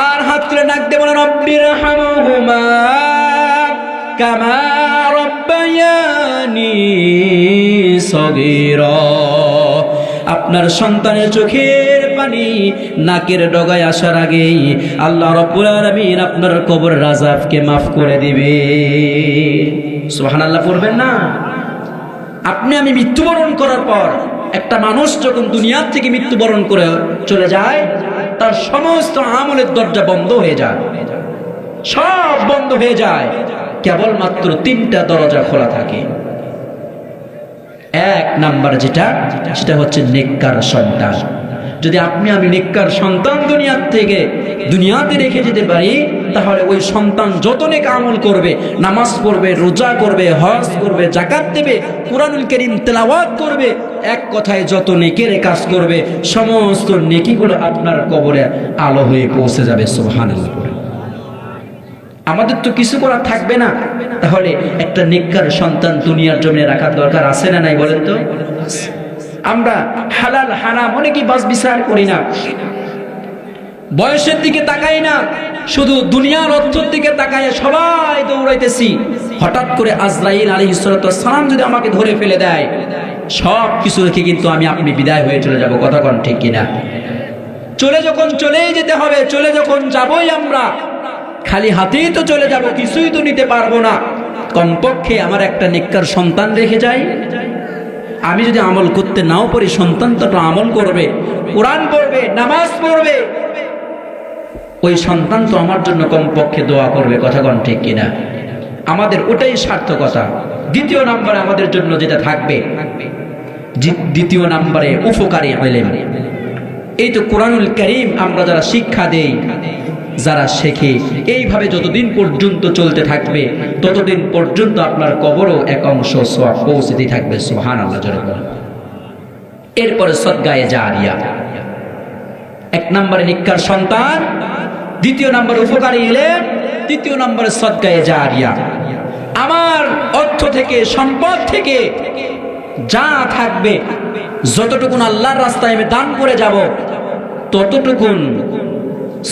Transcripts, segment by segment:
আর হাত তুলে ডাক দিয়ে বলেন রব্বিরহামহুমা কামা রব্বায়ানি সগীরা। আপনার সন্তানের চোখের পানি নাকের ডগায় আসার আগেই আল্লাহ রাব্বুল আলামিন আপনার কবরের আযাবকে মাফ করে দিবে। সুবহানাল্লাহ পড়বেন না? আপনি আমি মৃত্যুবরণ করার পর একটা মানুষ যখন দুনিয়ার থেকে মৃত্যুবরণ করে চলে যায়, তার সমস্ত আমলের দরজা বন্ধ হয়ে যায়, সব বন্ধ হয়ে যায়, কেবলমাত্র 3টা দরজা খোলা থাকে। এক নাম্বার সেটা হচ্ছে নেককার সন্তান। যদি আপনি আমি নেককার সন্তান দুনিয়াতে রেখে যেতে পারি, তাহলে ওই সন্তান যত নেক আমল করবে, নামাজ পড়বে, রোজা করবে, হজ করবে, যাকাত দেবে, কুরআনুল কারীম তেলাওয়াত করবে, এক কথায় যত নেকের কাজ করবে, সমস্ত নেকিগুলো আপনার কবরে আলো হয়ে পৌঁছে যাবে। সুবহানাল্লাহ। আমাদের তো কিছু করার থাকবে না, তাহলে একটা নেককার সন্তান দুনিয়ার জমিনে রাখার দরকার আছে না নাই বলেন তো? আমরা হালাল হারাম অনেকেই বাছ বিচার করি না, বয়সের দিকে তাকাই না, শুধু দুনিয়ার অর্থের দিকে তাকায় সবাই দৌড়াইতেছি। হঠাৎ করে আজরাইল আলাইহিস সালাম যদি আমাকে ধরে ফেলে দেয়, সব কিছু রেখে কিন্তু আপনি বিদায় হয়ে চলে যাব। কথা কোন ঠিক কিনা? চলেই যেতে হবে, যখন যাবই আমরা খালি হাতেই তো চলে যাব, কিছুই তো নিতে পারবো না। কমপক্ষে আমার একটা নেককার সন্তান রেখে যাই। আমি যদি আমল করতে নাও পারি, সন্তান তো আমল করবে, কোরআন পড়বে, নামাজ পড়বে, ওই সন্তান তো আমার জন্য কমপক্ষে দোয়া করবে। কথা কোন ঠিক কিনা? আমাদের ওটাই সার্থকতা। দ্বিতীয় নম্বরে আমাদের জন্য যেটা থাকবে, দ্বিতীয় নম্বরে উপকারী ইলম। এই তো কোরআনুল কারীম আমরা যারা শিক্ষা দেই, যারা শেখে, এইভাবে যতদিন পর্যন্ত চলতে থাকবে, ততদিন পর্যন্ত আপনার কবরও এক অংশ সওয়াব পৌঁছতেই থাকবে। সুবহানাল্লাহ জোরে বলেন। এরপরে সদকায়ে জারিয়া। এক নম্বরে নেককার সন্তান, দ্বিতীয় নম্বরে উপকারী ইলম, তৃতীয় নম্বরে সদকায়ে জারিয়া। আমার অর্থ থেকে, সম্পদ থেকে যা থাকবে, যতটুকুন আল্লাহর রাস্তায় আমি দান করে যাব, ততটুকুন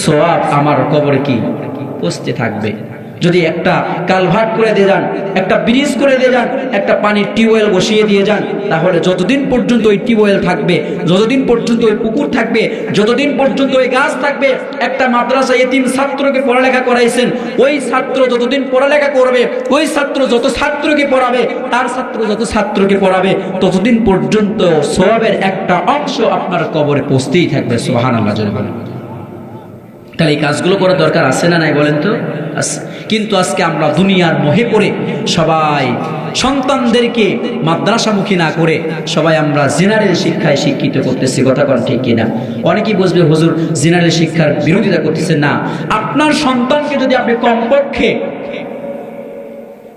সওয়াব আমার কবরে কি পৌঁছতে থাকবে। যদি একটা কালভার্ট করে দিয়ে যান, একটা ব্রিজ করে দিয়ে যান, একটা পানির টিউবওয়েল বসিয়ে দিয়ে যান, তাহলে যতদিন পর্যন্ত ওই টিউবওয়েল থাকবে, যতদিন পর্যন্ত ওই পুকুর থাকবে, যতদিন পর্যন্ত ওই গাছ থাকবে, একটা মাদ্রাসা এতিম ছাত্রকে পড়ালেখা করাইছেন, ওই ছাত্র যতদিন পড়ালেখা করবে, ওই ছাত্র যত ছাত্রকে পড়াবে, তার ছাত্র যত ছাত্রকে পড়াবে, ততদিন পর্যন্ত সওয়াবের একটা অংশ আপনার কবরে পৌঁছতেই থাকবে। সুবহানাল্লাহ জোরে বলেন। তাহলে এই কাজগুলো করার দরকার আছে না নাই বলেন তো? কিন্তু আজকে আমরা দুনিয়ার মোহে পড়ে সবাই সন্তানদেরকে মাদ্রাসামুখী না করে সবাই আমরা জেনারেল শিক্ষায় শিক্ষিত করতেছি। কথা কোন ঠিক কিনা? অনেকেই বুঝবে হুজুর জেনারেল শিক্ষার বিরোধিতা করতেছেন। না, আপনার সন্তানকে যদি আপনি কমপক্ষে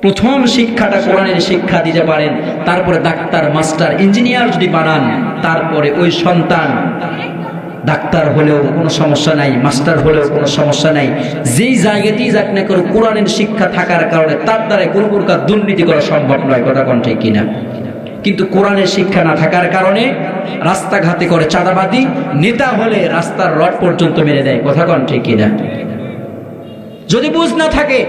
প্রথম শিক্ষাটা কোরআনের শিক্ষা দিতে পারেন, তারপরে ডাক্তার, মাস্টার, ইঞ্জিনিয়ার যদি বানান, তারপরে ওই সন্তান ডাক্তার হলেও কোনো সমস্যা নাই, মাস্টার হলেও কোনো সমস্যা নাই, যেই জায়গাতেই যাক না করে কোরআনের শিক্ষা থাকার কারণে তার দ্বারা কোনো প্রকার দুর্নীতি করা সম্ভব নয়। কথা কোন ঠিক কিনা? কিন্তু কোরআনের শিক্ষা না থাকার কারণে রাস্তাঘাটে করে চাঁদাবাদি, নেতা হলে রাস্তার রড পর্যন্ত মেরে দেয়। কথা কোন ঠিক কিনা? যদি বুঝ না থাকে,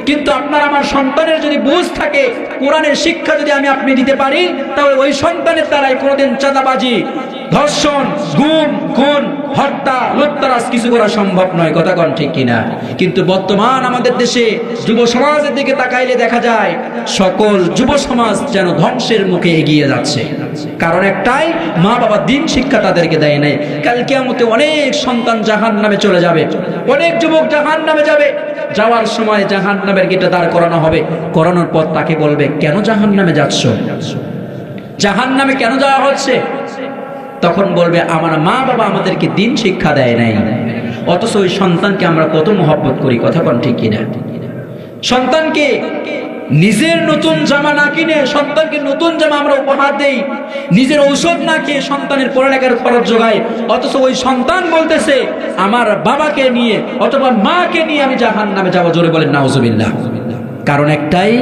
কিন্তু আপনার আমার সন্তানের যদি বুঝ থাকে, কোরআনের শিক্ষা যদি আপনি দিতে পারি, তাহলে ওই সন্তানের দ্বারাই কোনোদিন চাঁদাবাজি, ধর্ষণ, গুম, খুন, হত্যা, লুটতরাজ কিছু করা সম্ভব নয়। কথা কোন ঠিক কিনা? কিন্তু বর্তমান আমাদের দেশে যুব সমাজের দিকে তাকাইলে দেখা যায় সকল যুব সমাজ যেন ধ্বংসের মুখে এগিয়ে যাচ্ছে। কারণ একটাই, মা বাবা দিন শিক্ষা তাদেরকে দেয় নাই। কাল কিয়ামতে অনেক সন্তান জাহান্নামে চলে যাবে, অনেক যুবক জাহান্নামে যাবে। যাওয়ার সময় জাহান্নামের গেটে দাঁড় করানো হবে, করানোর পর তাকে বলবে, কেন জাহান্নামে যাচ্ছ? জাহান্নামে কেন যাওয়া হচ্ছে? তখন বলবে, আমার মা বাবা আমাদেরকে দিন শিক্ষা দেয় নাই। অথচ ওই সন্তানকে আমরা কত মহব্বত করি। কথা কোন ঠিক কিনা? সন্তানকে নিজের নতুন জামা না কিনে সন্তানকে নতুন জামা আমরা উপহার দেই, নিজের ঔষধ না খেয়ে সন্তানের পড়ালেখার খরচ যোগাই, অথচ ওই সন্তান বলতেছে আমার বাবাকে নিয়ে অথবা মাকে নিয়ে আমি জাহান্নামে যাবো। জোরে বলেন নাউজুবিল্লাহ। কারণ একটাই,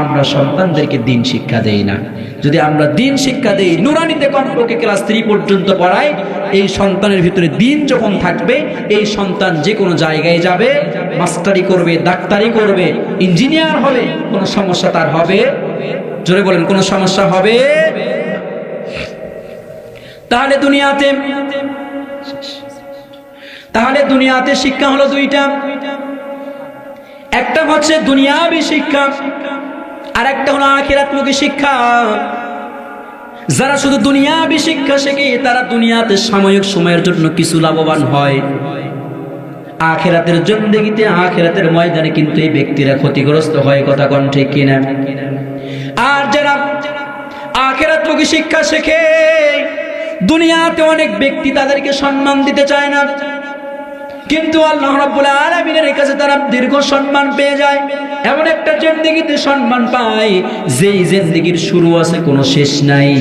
আমরা সন্তানদেরকে দিন শিক্ষা দেই না। যদি আমরা দিন শিক্ষা দেই, নুরানিতে কমপক্ষে ক্লাস 3 পর্যন্ত পড়াই, এই সন্তানের ভিতরে দিন যখন থাকবে, এই সন্তান যে কোনো জায়গায় যাবে, মাস্টারি করবে, ডাক্তারি করবে, ইঞ্জিনিয়ার হবে, কোনো সমস্যা তার হবে? জোরে বলেন, কোনো সমস্যা হবে? তাহলে দুনিয়াতে শিক্ষা হলো দুইটা। একটা হচ্ছে দুনিয়াবী শিক্ষা, আর একটা হলো আখিরাতমুখী শিক্ষা। যারা শুধু দুনিয়াবী শিক্ষা শেখে তারা দুনিয়াতে সাময়িক সময়ের জন্য কিছু লাভবান হয়, আখিরাতের জিন্দেগিতে, আখিরাতের ময়দানে কিন্তু এই ব্যক্তিরা ক্ষতিগ্রস্ত হয়। কথা কোন ঠিক কিনা? আর যারা আখিরাতমুখী শিক্ষা শেখে, দুনিয়াতে অনেক ব্যক্তি তাদেরকে সম্মান দিতে চায় না, কিন্তু আল্লাহ রাব্বুল আলামিনের কাছে তারা দীর্ঘ সম্মান পেয়ে যায়। এমন একটা জিন্দেগিতে সম্মান পায় যেই জিন্দেগির শুরু আছে কোনো শেষ নাই।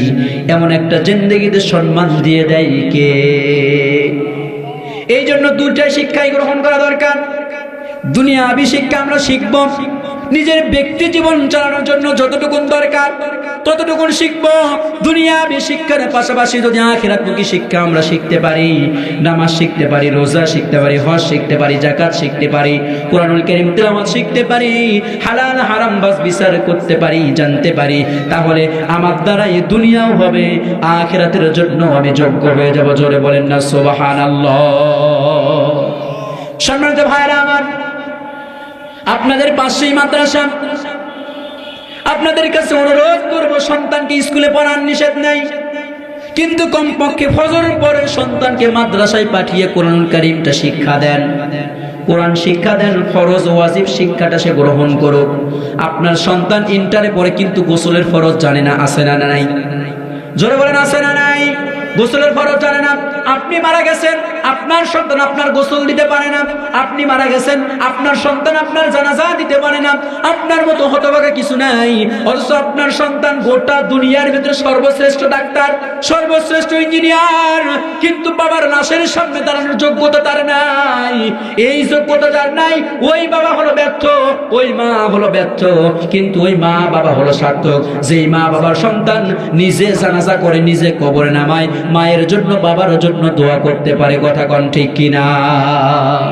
এমন একটা জিন্দেগিতে সম্মান দিয়ে দেয় কে? এই জন্য দুইটাই শিক্ষাই গ্রহণ করা দরকার। দুনিয়াবী শিক্ষা আমরা শিখব, নিজের ব্যক্তি জীবন চালানোর জন্য যতটুকু দরকার ততটুকু শিখব। দুনিয়াবী শিক্ষার পাশাপাশি যদি আখিরাতমুখী শিক্ষা আমরা শিখতে পারি, নামাজ শিখতে পারি, রোজা শিখতে পারি, হজ শিখতে পারি, যাকাত শিখতে পারি, কোরআনুল কারীম তেলাওয়াত শিখতে পারি, হালাল হারাম বাস বিচার করতে পারি, জানতে পারি, তাহলে আমার দ্বারা এই দুনিয়াও হবে, আখিরাতের জন্য আমি যোগ্য হয়ে যাব। জোরে বলেন না সুবহানাল্লাহ। সম্মানিত ভাইরা আমার, আপনাদের পাশেই মাদ্রাসা, আপনাদের কাছে অনুরোধ করব, সন্তানকে স্কুলে পড়ার নিষেধ নাই, কিন্তু কমপক্ষে ফজরের পরে সন্তানকে মাদ্রাসায় পাঠিয়ে কোরআনুল কারীমটা শিক্ষা দেন, কোরআন শিক্ষা দেন, ফরজ ওয়াজিব শিক্ষাটা সে গ্রহণ করুক। আপনার সন্তান ইন্টারে পড়ে কিন্তু গোসলের ফরজ জানে না, আছে না নাই? জোরে বলেন, আছে না নাই? গোসলের ফরজ জানে না। আপনি মারা গেছেন, আপনার সন্তান আপনার গোসল দিতে পারে না। আপনি মারা গেছেন, আপনার সন্তান আপনার জানাজা দিতে পারে না। আপনার মতো হতভাগা কিছু নাই, অথচ আপনার সন্তান গোটা দুনিয়ার ভিতরে সর্বশ্রেষ্ঠ ডাক্তার, সর্বশ্রেষ্ঠ ইঞ্জিনিয়ার, কিন্তু বাবার লাশের সামনে দাঁড়ানোর যোগ্যতা তার নাই। এই যোগ্যতা যার নাই, ওই বাবা হলো ব্যর্থ, ওই মা হলো ব্যর্থ, কিন্তু ওই মা বাবা হলো সার্থক। যেই মা বাবার সন্তান নিজে জানাজা করে, নিজে কবরে নামায়, মায়ের জন্য বাবার জন্য দোয়া করতে পারে। কথা কোন ঠিক কিনা?